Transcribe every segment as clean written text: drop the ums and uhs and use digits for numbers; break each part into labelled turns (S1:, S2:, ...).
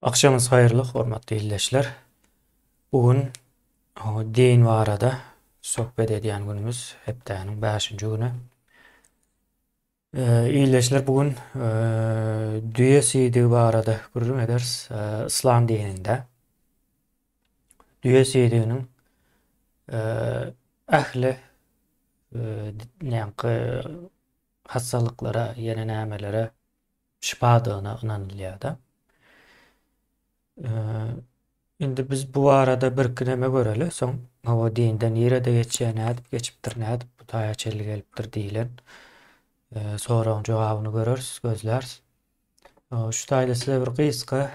S1: Akşamınız hayırlı, hormatly dinleyijiler. Bugün din barada sohbet edýän günümüz hepdeniň 5-nji güni. Dinleyijiler bugün düýe sidi barada gurrun ederiz. Islam dininde düýe sidiniň ähli näňki hassalyklara, ýene nämelere şifadygyna ynanylýar. Indi biz bu arada bir kineme göreli, soň o dinden ýere-de geçýän nädip geçipdir, nädip bu taýa çelli gelipdir diýilen soragyň jogabyny göreriz, gözläriz. Şu taýda size bir gysga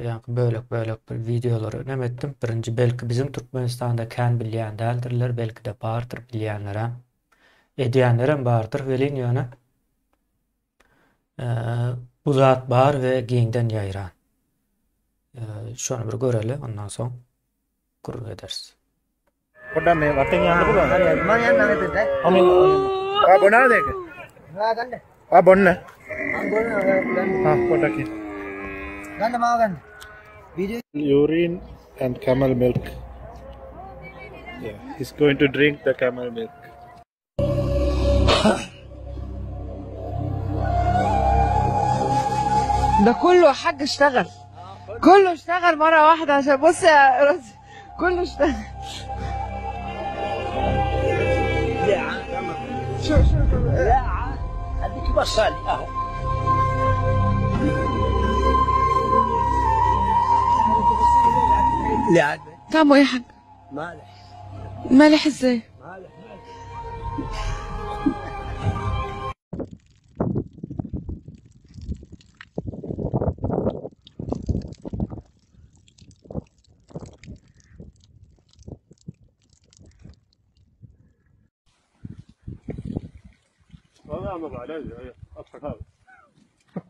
S1: ýa-ni bölek bir videolary nemetdim. Birinji belki bizim Türkmenistanda kän bilýän däldirler, belki de bardyr bilýänler hem edýänler hem bardyr. Welin ýöne bu zat bar we giňden ýaýran. Şonu bir göreli, ondan soň gurrun ederiz.
S2: Kodan ne wating yang lupa?
S3: Mana yang nang itu teh?
S2: Amin. Bona dek.
S3: Nggak kan deh?
S2: Bonna.
S3: Anggur kan?
S2: Kodaki.
S3: Kan mau kan? Video.
S2: Urine and camel milk. Yeah, he's going to drink the camel milk.
S4: ده كله يا حاج اشتغل. كله اشتغل مرة واحدة عشان بص يا رزق كله اشتغل. شو
S3: لا هديك بصل اهو. لا
S4: طعمه ايه يا حاج؟
S3: مالح
S4: مالح ازاي؟
S3: مالح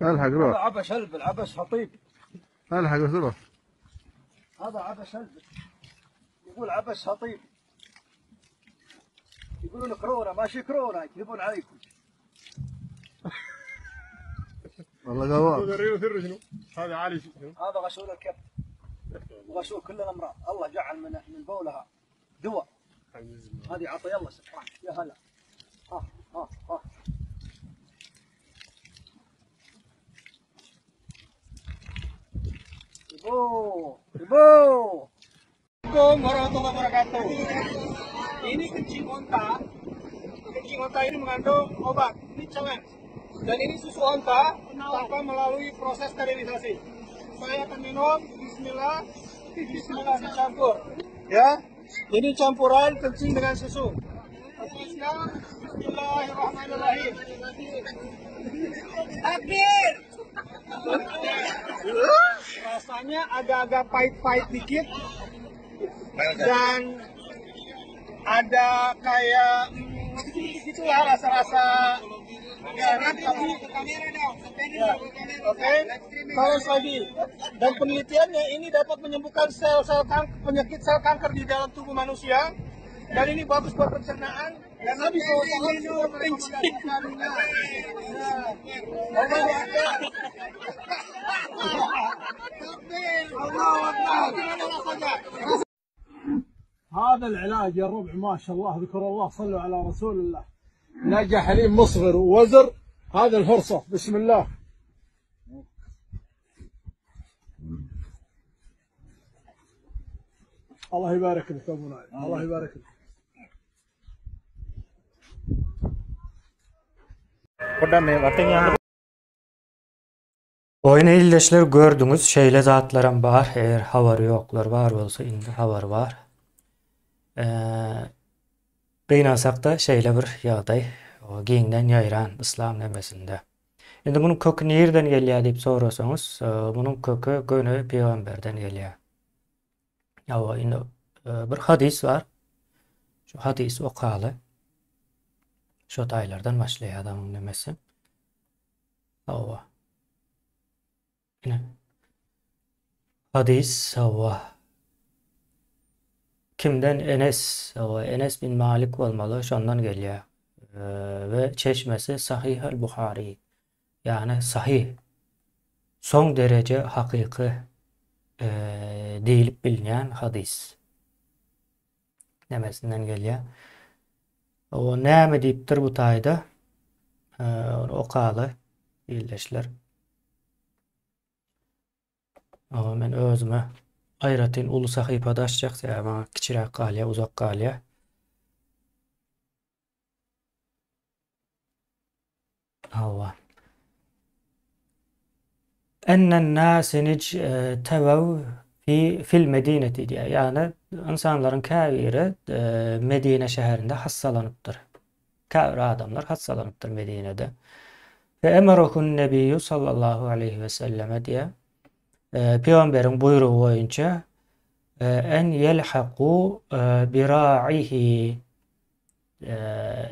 S2: الحق
S3: هذا
S2: روح.
S3: عبش هلب العبش خطيب.
S2: الحق روح.
S3: هذا عبش هلب يقول عبش خطيب. يقولون كورونا ماشي كورونا يكذبون عليكم.
S2: والله قوام.
S5: هذا عالي.
S3: هذا غسول الكبد وغسول كل الامراض، الله جعل من بولها دواء. هذه عطى الله سبحانه. يا هلا ها Ibu.
S5: Assalamualaikum warahmatullahi wabarakatuh. Ini kencing onta. Kencing onta ini mengandung obat. Ini challenge. Dan ini susu onta tanpa melalui proses sterilisasi. Saya akan minum. Bismillah. Bismillah dicampur. Ya. Ini campuran kencing dengan susu. Prosesnya Bismillahirrahmanirrahim. Akhir. Rasanya agak-agak pahit-pahit dikit dan ada kayak gitulah rasa-rasa Oke. Terus lagi, dan penelitiannya ini dapat menyembuhkan penyakit sel kanker di dalam tubuh manusia, dan ini bagus buat pencernaan. Dan Nabi SAW juga merekomendasikannya.
S6: هذا العلاج يا الربع ما شاء الله ذكر الله صلوا على رسول الله. نجح حليم مصغر ووزر. هذا الفرصة بسم الله. الله يبارك لك ابو نايف. الله يبارك لك.
S2: Kodan ne wating yang
S1: Oyun illeşler gördüňiz, şeýle zatlaram bar, eger hawary ýoklar bar bolsa indi hawary bar. Gynasakda şeýle bir ýagdaý, o giňden ýaýran islam nemesinde. Indi munyň kökü nerden gelýär diýip sorasaňyz, munyň kökü göne peýgamberden gelýär. Ýa indi bir hadis bar. Şu hadis okaly. Şu taýlardan başlaýar adamyň nemesi. Awa. Hadis kimden? Enes bin Malik olmalı, şondan gelýär. Ve çeşmesi Sahih el-Buhari. Yani sahih son derece hakiki deyilip bilinen hadis. Nemesinden geliyor. O näme diýipdir bu taýda? Okaly illeşler. Ama men özüme aýratyn uly sahypada açjak, ama kiçirek galýa, uzak galýa. Hawa. Ennen nâsinic tevev fil medineti diye. Yani insanların kâviri Medine şehrinde hassalanıptır. Kâviri adamlar hassalanıptır Medine'de. Ve emerokun nebiyyü sallallahu aleyhi ve selleme diye Peygamberin buyruğu boyunca en yelhaku bira'ihi,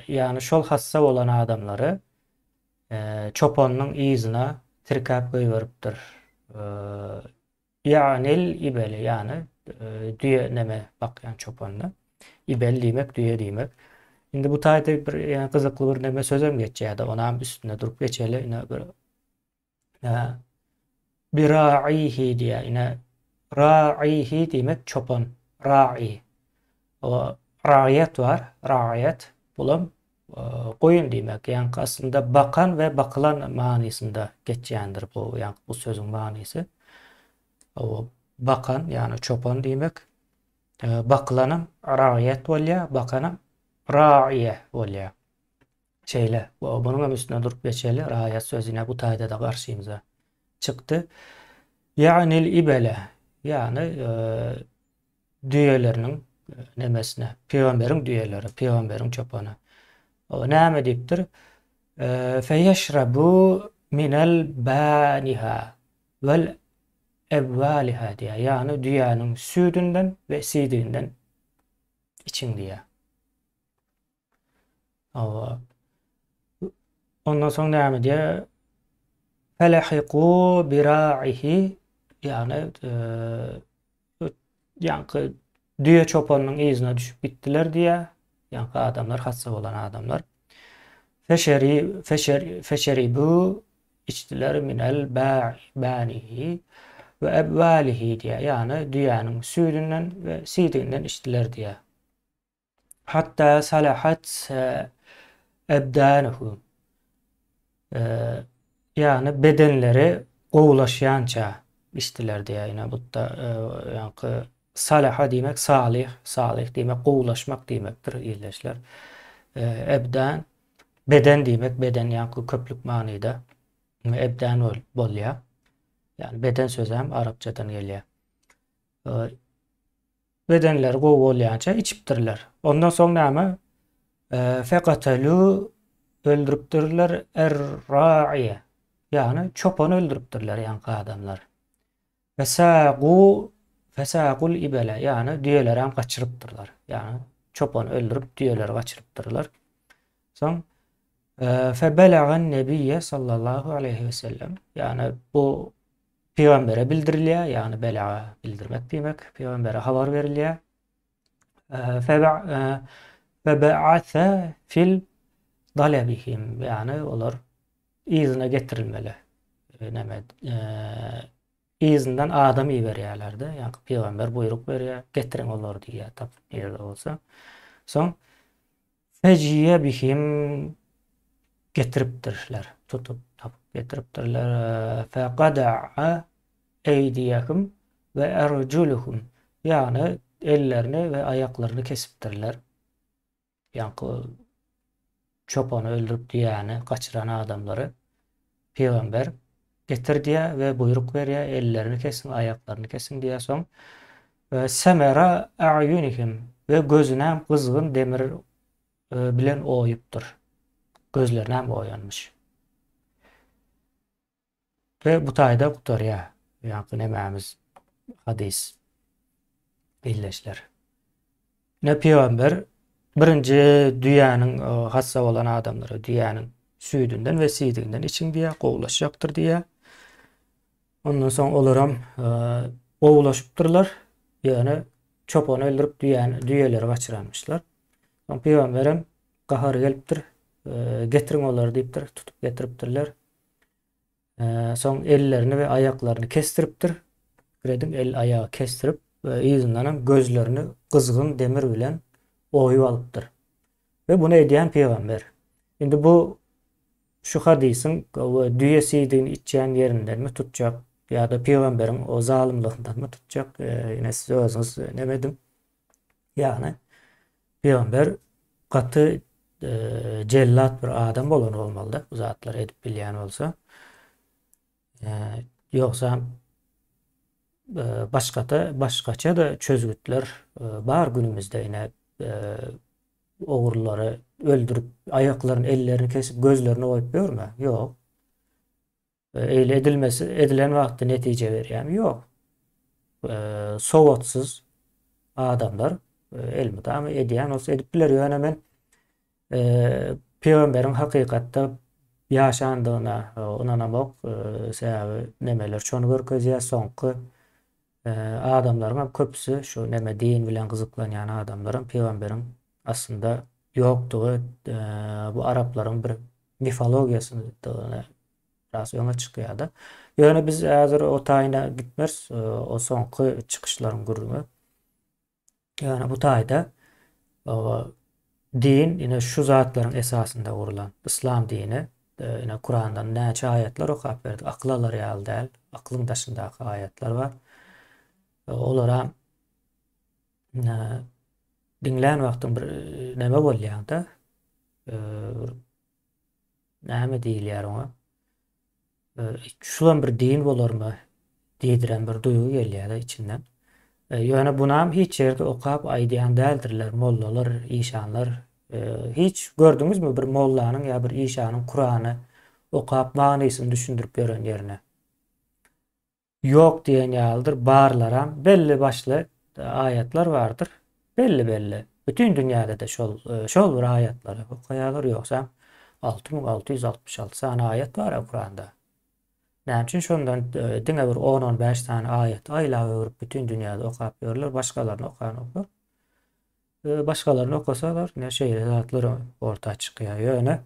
S1: yani şol hassa olan adamları çopanın izine tirkap koyuveripdir. Ya'nil ibeli, yani düye neme bakyan çopanına. İbel demek, düye demek. Şimdi bu taýda bir yani kızıklı bir neme sözüm geçýärdi. Onam üstüne durup geçeli ine bir bira'ihi diye, ine ra'ihi demek çopan, ra'i. O ra'iyet var, ra'iyet bulam koyun demek. Yani aslında bakan ve bakılan manasında geçýändir bu, yani bu sözün manası. O bakan yani çopan demek. Bakılanım ra'iyet bolýa, bakanım ra'iye bolýa. Şeyle, bunun üstüne durup geçeli ra'iyet sözüne bu taýda da garşymyza çıktı. Ya'nil ibele, yani düyelerinin nemesine, peygamberin düyeleri, peygamberin çopanı. O näme diýipdir? Feyeşrabu minel baniha vel evvaliha diye. Yani düyanın südünden ve sidinden için diye. Ondan sonra näme diye? Felehiku bira'ihi, yani yani düye çopanının izine düşüp gittiler diye. Yani adamlar, hassa olan adamlar. Feşeribu, içtiler minel banihi ve ebvalihi diye. Yani düyanın südünden ve sidinden içtiler diye. Hatta salahat ebdanuhu, yani bedenleri qoğulaşyança içtiler diye. Yani bu da yani salaha demek salih, salih demek qoğulaşmak demektir illeşler. Ebdan beden demek, beden yani köplük manada. Ebdan bolýa. Yani beden sözü hem Arapçadan gelýär. Bedenleri qoğulaşyança içipdirler. Ondan sonra näme? Fekatelu, öldürüpdirler er-ra'iye, yani çopanı öldürüpdirler yani adamlar. Fesaqul ibele, yani düyeleri hem kaçırıptırlar. Yani çopanı öldürüp düyeleri kaçırıptırlar. Son febelagan nebiyye sallallahu aleyhi ve sellem, yani bu peygambere bildirilýär, yani belaga bildirmek demek, peygambere habar verilýär. Feba'atha fil dalabihim, yani olar izine getirilmeli. İzinden adam berýärlerdi. Yani peygamber buyruk berýär, getirin olar diýär, tap ýerde bolsa. Son feciye bihim, getiripdirler, tutup tapıp getiripdirler. Faqada'a eydiyahum ve erculuhum, yani ellerini ve ayaklarını kesipdirler. Yani çopanı öldürüp yani kaçıran adamları peygamber getir diye ve buyruk veriyor, ellerini kesin, ayaklarını kesin diye. Son semera a'yunihim, ve gözüne kızgın demir bilen oyuptur. Gözlerine oyanmış. Ve bu taýda gutarýa, yani nememiz hadis illeşler. Ne peygamber birinci düýäniň hassa olan adamları düýäniň süýdünden ve sidinden için diye qoğulaşacaktır diye. Ondan sonra olaram qoğulaşıptırlar. Yani çopanı öldürüp düýeleri kaçıranmışlar. Sonra peygamberim gahar gelipdir, getirin olar diýipdir, tutup getiripdirler. Son ellerini ve ayaklarını kestiriptir. Gredin el ayağı kestirip izinden gözlerini kızgın demir bilen oyup alıptır. Ve bunu ediyen peygamber. Şimdi bu şu hadisin düye siydini içeceğin yerinden mi tutacak ya da peygamberin o zalimliğinden mi tutacak? Yine size özünüz demedim. Yani peygamber katı cellat bir adam olan olmalı. Bu zatlar edip bilyen olsa. Yoksa başkaça da çözgütler var günümüzde yine oğurları öldürüp ayaklarını ellerini kesip gözlerini oyup mu? Yok. Eyle edilen vakti netice veriyor mu? Yok. Sovatsız adamlar elmudam ediyen olsa edip bilir. Yani hemen peygamberin hakikatte yaşandığına onanamak sebebi nemeler çoğunu görkezya soňky adamlaryň köpüsü şu neme din bilen gyzyklanýan adamlaryň peygamberin aslında yoktuğu bu Arapların bir mifologiyasını biraz öňe çykýardy. Ýöne biz häzir o taýyna gitmez o soňky çykyşlaryň gurrumy. Yani bu taýda din yine şu zatların esasında kurulan İslam dini yine Kur'an'dan näçe ayetler okap berdi. Aklalar ýaly däl, aklın daşyndaky ayetler var. Olara dinlän wagtyň bir neme bolýanda näme diýilýär oňa? Şulan bir din bolarmy diýdiren bir duýgu gelýär içinden. Ýöne bunam hiç ýerde okap aýdýan däldirler mollalar, işanlar. Hiç gördüňizmi bir mollanyň ýa bir işanyň Kur'any okap manysyny düşündirip beren ýerine? Yok diýen ýaldyr, barlaram belli başly ayetler vardır. Belli. Bütün dünyada da şol bir ayetler okaýarlar ýoksa 6666 sany ayet var Kur'anda. Näme üçin şondan diňe bir 10-15 tane ayet aýlap öwrüp bütün dünyada okap berler, başgalaryny okar. Başgalaryny okasalar ne şeýle zatlary orta çykýar. Ýöne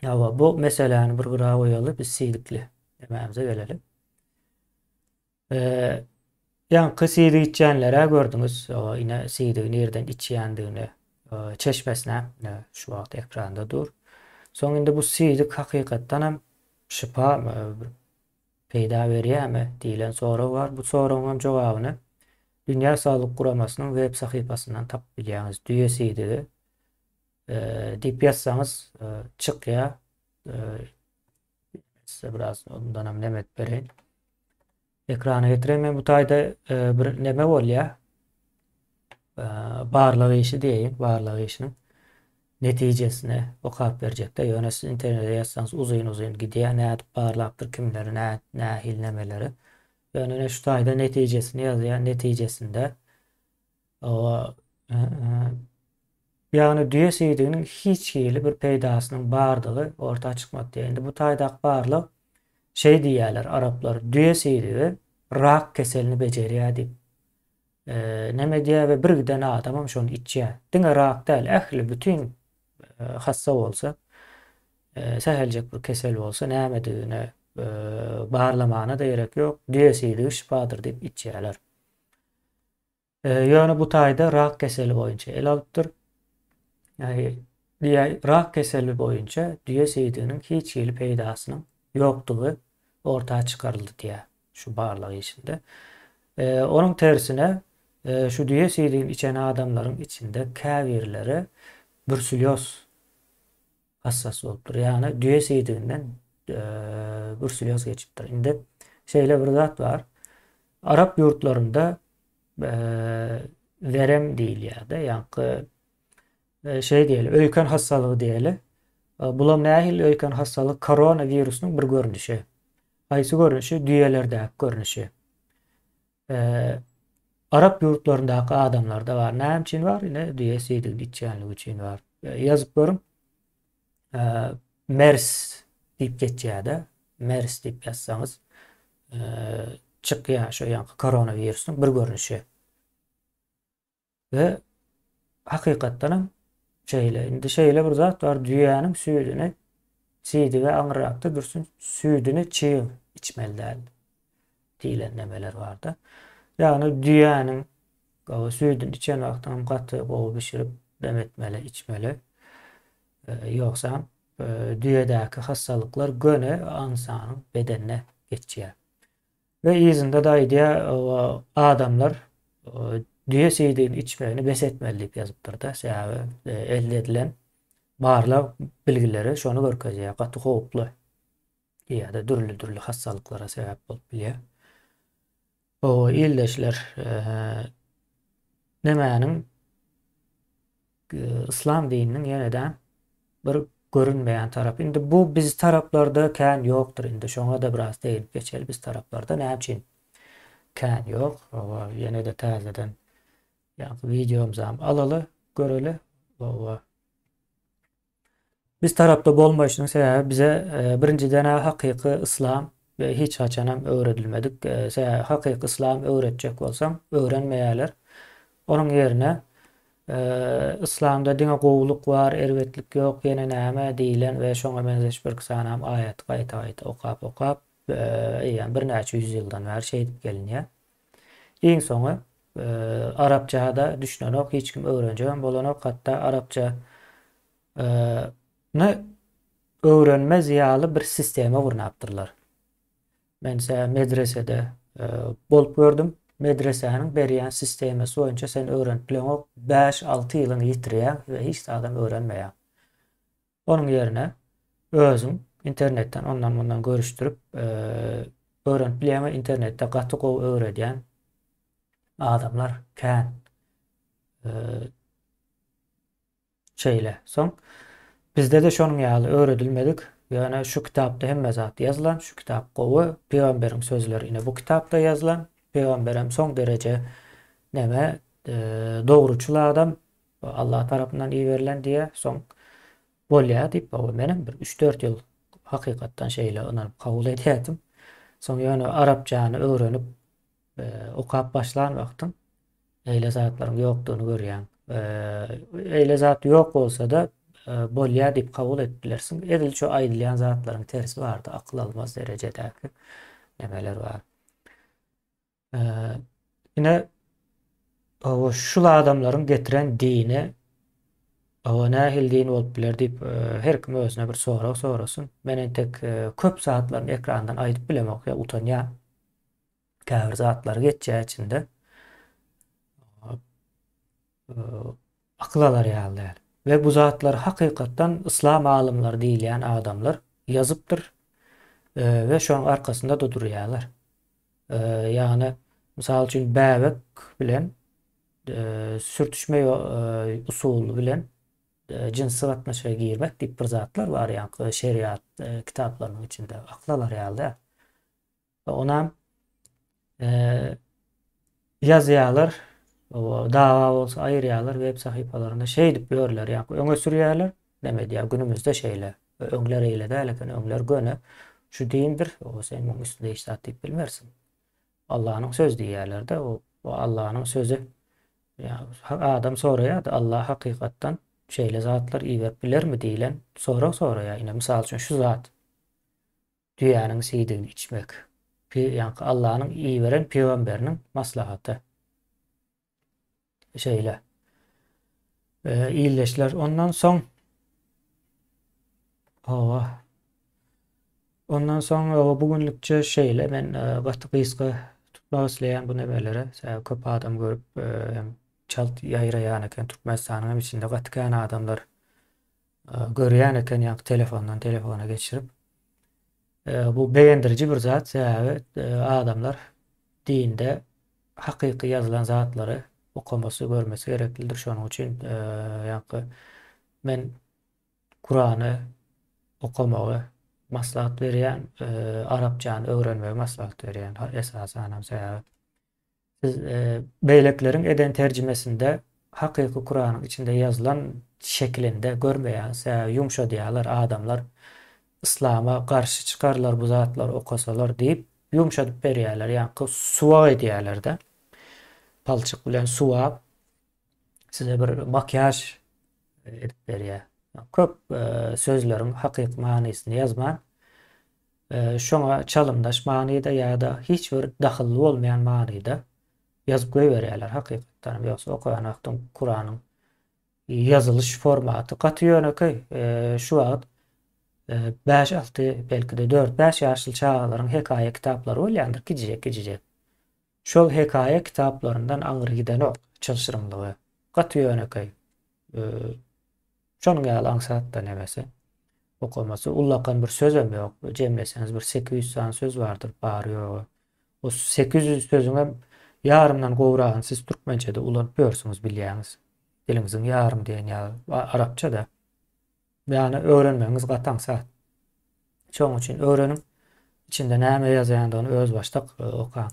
S1: ýa bu meseleni bir gyra goýaly biz siýdikli dememize gelelim. Yani kısıydı içenlere gördünüz. O yine sıydı nereden içyendiğini çeşmesine şu vakit ekranda dur. Sonunda bu sıydık hakikaten hem şifa peyda veriyor mi diyilen soru var. Bu sorunun cevabını Dünya Sağlık Kuraması'nın web sayfasından tapabilirsiniz. Dünya sıydı deyip yazsanız çıkıyor. Size biraz ondan hem nemet vereyim. Ekrana getireyim. Bu taýda bir neme bolýar. Barlygy işi diýeyim. Barlygy işiniň netijesini okap berjekde. Ýöne siz internete ýazsaňyz uzun gidýär. Näde barlapdyr kimleri, nähil nemeleri. Ýöne şu taýda netijesini ýazýar. Netijesinde o ýagny düýe seydiginiň hiç hili bir peýdasynyň bardygy orta çykmakda. Endi bu taýda barlyk şey diýerler Araplar düýe seýdigi rak keselini bejerýär diýip neme diýär we bir giden adamam şonu içýär. Diňe rak däl, ähli bütün hassa bolsa seheljek bir kesel bolsa näme diýene barlamana da gerek ýok. Düýe seýdigi şifadyr diýip içýärler. Ýöne bu taýda rak keseli boýunça el alypdyr. Ýa rak keseli boýunça düýe seýdiginiň hiç hili peýdasynyň ýokdugy ortaya çıkarıldı diye şu barlığı içinde. Onun tersine şu düğe seydiğin içen adamların içinde käbirleri bruselyoz hassas olupdur. Yani düğe seydiğinden bruselyoz geçipdir. Şimdi şeyle bir zat var. Arap yurtlarında verem değil ya da yankı şey diyelim, öykän hastalığı diyelim. Bulam nähil öykän hastalyk koronavirusynyň bir görnüşi. Aýsy görnüşi düýelerde görnüşi. Arap ýurtlaryndaky adamlarda var. Näme üçin var? Ine düýe seýdigi içenligi üçin var. Ýazyp görüm. MERS diýip geçýär-de. MERS diýip ýazsaňyz çykýar şo ýa koronavirusynyň bir görnüşi. Ve hakykatdan hem indi şeyle bir zat var düýäniň süýdüni sidi ve aňyrakda dursun süýdüni çyň içmeli diýilen nemeler bardy. Ýagny düýäniň o süýdüni içen wagtdan gaty gowy bişirip demetmeli, içmeli. Ýoksa düýedäki hassalyklar göne insanyň bedenine geçýär. Ve izinde da idea adamlar düýe süýdüni içmegini besetmeli diýip ýazypdyr da. Sebäbi elde edilen barlak bilgileri şonu görkezýär. Gaty howply ýa-da dürli hassalyklara sebäp bolup bilýär. O illeşler nemäniň İslam dininiň ýene-de bir görünmeýän tarapy. Indi bu biz taraplarda kän ýokdur. Indi şoňa da biraz deýip geçeli biz taraplarda näçin kän ýok. Ýene-de täzeden videomuzy alaly, göreli. Biz tarapda bolmaşynyň sebäbi bize birinciden hakyky İslam ve hiç haçanam öwredilmedik. Hakyky İslam öwretjek bolsam öwrenmeýärler. Onun ýerine İslamda dine gowluk var, erwetlik ýok, ýene näme diýilen we şoňa benzeş bir sanam ayat gaýta okap ýa bir näçe yüz ýyldan bäri şey edip gelinýär. Iň soňy Arapçada düşünenok hiç kim öwrenjek bolanok hatda Arapça ne öwrenmez ýaly bir sisteme gurnapdyrlar. Men medresede bolup gördüm. Medresenin berýän sistemesi boýunça sen öwrenip bilenok 5-6 ýylyny ýitirýär we hiç adam öwrenmeýär. Onun ýerine özüm internetden ondan bundan görüşdirip öwrenip bilenok internetde gaty gowy öwredýän adamlar kän şeýle. Soň bizde de şonuň ýaly öwredilmedik. Ýani şu kitapda hemme zat ýazylan, şu kitap gowy peýgamberiň sözleri ine bu kitapda ýazylan. Peygamberem son derece neme doğruçul adam Allah tarapyndan iyi verilen diye son bolýar diýip menem bir 3-4 ýyl hakykatdan şeýle onary kabul edýärdim. Soň ýöne Arapçany öwrenip okap başlan wagtym eýle zatlaryň ýokdugyny görýän. Eýle zat ýok bolsa da bolýar diýip kabul etdilersiň. Edil şu aýdylýan zatlaryň tersi bardy, akıl almaz derejedäki nemeler bar. Yine şu adamların getiren dini nähil din bolup biler diýip her kim özüne bir sorasun. Menen tek köp saatlaryň ekrandan aýdyp bilemok ýa utanýar. Käbir zatlary geçýär içinde. Akıl alar ýaly. Ve bu zatlar hakykatdan İslam alımları diýilýän adamlar ýazypdyr ve şoň arkasında da durýarlar. Yani misal üçin bäbek bilen sürtüşme usulü bilen cinsy gatnaşyga girmek diýip bir zatlar var ýa-ni şeriat kitaplarının içinde aklalar ýaly. Ona ýazýarlar, dawa bolsa aýyrýarlar web sahypalarynda şey diýip ýörler ýa-ni öňe sürýärler. Demedi ýa günümüzde şeýle öňler eýle de lekin öňler göne şu dindir, o sen muň üstünde iştat diýip bilmersin. Allah'ın söz diýerler de o Allah'ın sözü. Ya adam soraýar Allah hakykatdan şeýle zatlar iýip bilermi diýilen soraýar. Ýa misal üçin şu zat düýäniň süýdüni içmek. Ýa Allah'ın iý beren peýgamberiniň maslahaty. Şeýle. İýleşler ondan soň ondan soň bugünlükçe şeýle men gaty gysga tutmak isleýän bu nemelere köp adam görüp çalt ýaýraýan eken Türkmenistanyň içinde gatykän adamlar görýän eken ýa telefondan telefona geçirip bu beýendiriji bir zat adamlar dinde hakyky ýazylan zatlary okumasy görmesi gereklidir. Şonuň üçin men Kur'any okumagy maslahat berýän, Arapçany öwrenmegi maslahat berýän esasan sebäbi. Siz beýlekleriň eden terjimesinde hakyky Kur'anyň içinde ýazylan şeklinde görmeýän, ýumşadýarlar adamlar İslam'a karşı çıkarlar bu zatlar okasalar diýip ýumşadyp berýärler, ýa-ni suwa edýärler de. Palçyk bilen suwa size bir makyaj edip berýär. Köp sözlerin hakik manysyny ýazman. Şoňa çalymdaş manyda ýa-da hiç bir dahylly bolmaýan manyda ýazyp goýberýärler hakykatdan. Ýogsa okuyan wagtyň Kuranyň ýazylyş formaty gaty ýöneki şu wagt 5-6 belki de 4-5 ýaşly çagalaryň hekaýe kitaplary bolýandyr gijek. Şol hekaýe kitaplaryndan aňyry giden ok, çylşyrymlygy gaty ýöneki. Şonuň ýaly aňsatda nemesi okumasy ullakan bir sözüm ýok. Jemleseňiz bir 800 san söz bardyr, bary ýogy. O 800 sözüňe ýarymdan gowragyny siz türkmençede ulanyp ýörsiňiz bilýäňiz. Dilimiziň ýarym diýen ýa arapçada. Ýani öwrenmeňiz gataňsa. Şoň üçin öwrenim içinde näme ýazýandygyny öz başdak okaň.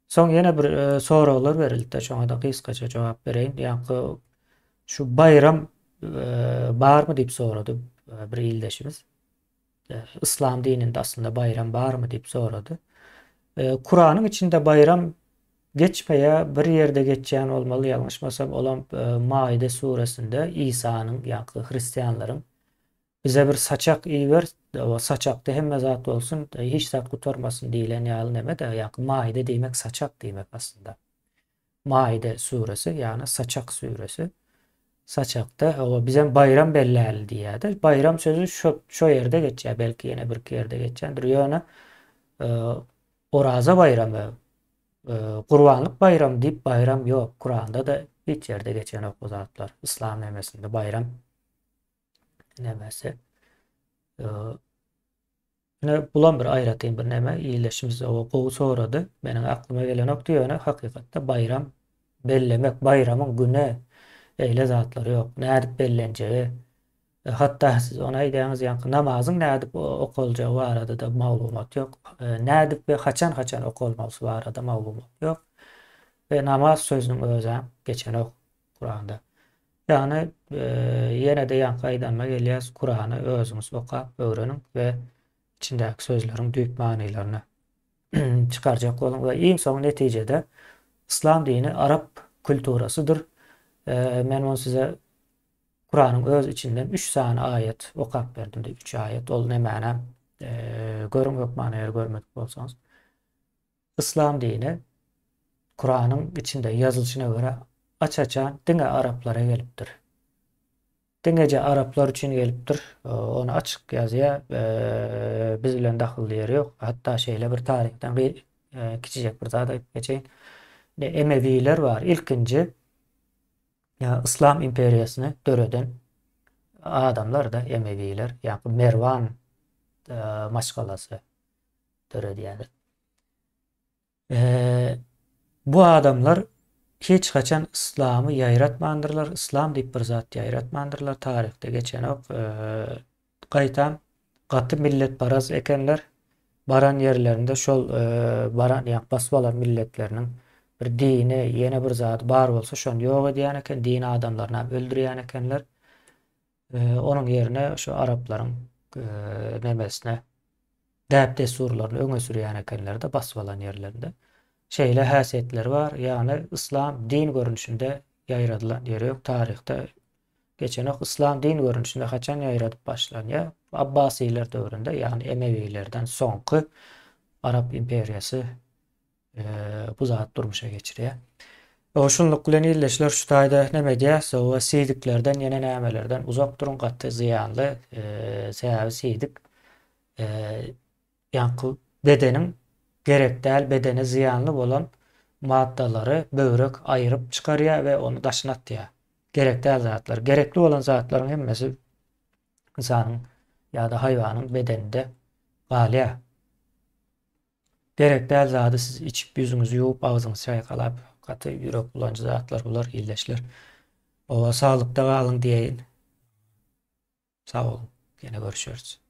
S1: Soň ýene bir soralar berildi. Şoňa da kıskaça jogap bereýin. Ýa-ni şu bayram barmy diýip sorady bir ildeşimiz. İslam dininde aslında bayram barmy diýip sorady. Kuranyň içinde bayram geçmeýe bir ýerde geçýän bolmaly, ýalňyşmasam olam Maide suresinde İsa'nyň ýa-ni hristiýanlaryň bize bir saçak iýber, o saçakda hemme zat bolsun, hiç zat gutarmasyn diýilen ýaly neme de ýa-ni Maide diýmek saçak diýmek aslında. Maide suresi ýa-ni saçak suresi. Saçakda o bizem bayram belläli diýär. Bayram sözü şo ýerde geçýär, belki ýene bir ýerde geçýändir. Ýöne Oraza bayramy, Gurbanlyk bayram diýip bayram ýok. Kuranda da hiç ýerde geçen ok bu zatlar. İslam nemesinde bayram nemesi. Ne bulan bir aýratyn bir neme iýleşimiz o gowy sorady. Meniň aklyma gelen ok diýene hakykatda bayram bellemek, bayramyň güne eyle zatları ýok. Nädip bellenjegi, hatta siz ona aýdýaňyz ýa-ni namazyň nädip okuljagy barada da maglumat ýok. Nädip we haçan okulmasy barada maglumat ýok. Ve namaz sözüniň özü geçen ok Kuranda. Ýani ýene-de ýa-ni gaýdanma gelýär, Kurany özüňiz okap, öwrenin we içindäki sözleriň düýp manylaryny çykarjak bolun we iň soň netijede İslam dini Arap kulturasydyr. Men onu size Kuranyň öz içinden 3 sany ayet okap berdim de 3 ayet ol nämäne görüm ýok manyny görmek bolsaňyz. İslam dini Kuranyň içinde ýazylşyna göre açaçan diňe Araplara gelipdir. Diňeje Araplar üçin gelipdir. Onu açyk ýazýa biz bilen dahylly ýeri ýok. Hatta şeýle bir tarihden kiçijek bir zat aýyp geçeýin. Emeviler var. İlkinci İslam imperiýasyny döreden adamlar da Emeviler, ýa-ni Merwan maşgalasy dörediýär. Bu adamlar hiç kaçan İslam'ı ýaýratmandyrlar, İslam diýip bir zat ýaýratmandyrlar. Tarihte geçen ok gaýtam gaty millet baraz ekenler. Baran yerlerinde şol baran ýa basbalar milletleriniň bir dini, ýene bir zat bar bolsa şonu ýok edýän eken, dini adamlaryny öldürýän ekenler. Onun ýerine şu Araplaryň nemesine däp desurlaryny öňe sürýän ekenler de basbalan ýerlerinde. Şeýle häsiýetleri bar. Ýani İslam din görünüşinde ýaýradylan ýeri ýok. Tarihte geçen ok İslam din görünüşinde haçan ýaýradyp başlanýar. Abbasiler döwründe, ýani Emevilerden soňky Arap imperiýasy bu zat durmuşa geçirýär. Şunluk bilen illeşler şu taýda neme diýär? O siýdiklerden, ýene nämelerden uzak durun, gaty ziýanly sebäbi siýdik. Ýa-ni bedeniň gerek däl, bedene ziýanly bolan maddalary böwrek aýryp çykarýar we onu daşynatýar. Gerek däl zatlar, gerekli bolan zatlaryň hemmesi insanyň ýa-da haýwanyň bedeninde galýar. Gerek däl zady siz içip ýüzüňizi ýuwup, agyzyňyzy çaýkalap, gaty ýürek bulanjy zatlar bular illeşler. Owa salykda galyň diýeýin. Sag bolun. Gene görüşürüz.